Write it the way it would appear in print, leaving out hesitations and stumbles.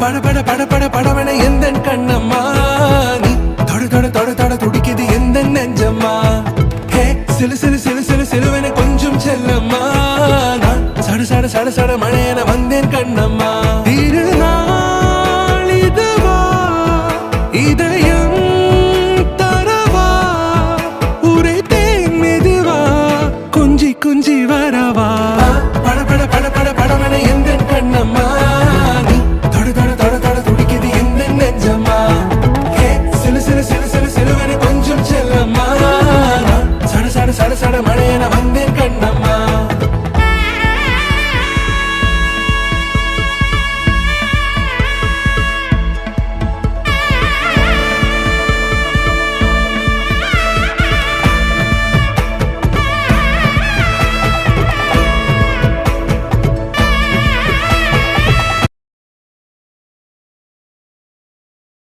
பட பட பட பட படவன எந்த கண்ணம்மா நீ தொட தொட தொட தொட துடிக்குது எந்த நெஞ்சம்மா ஹே சிலு சிலு சிலு சிலு சிலுவன கொஞ்சம் செல்லம்மா நான் சட சட சட சட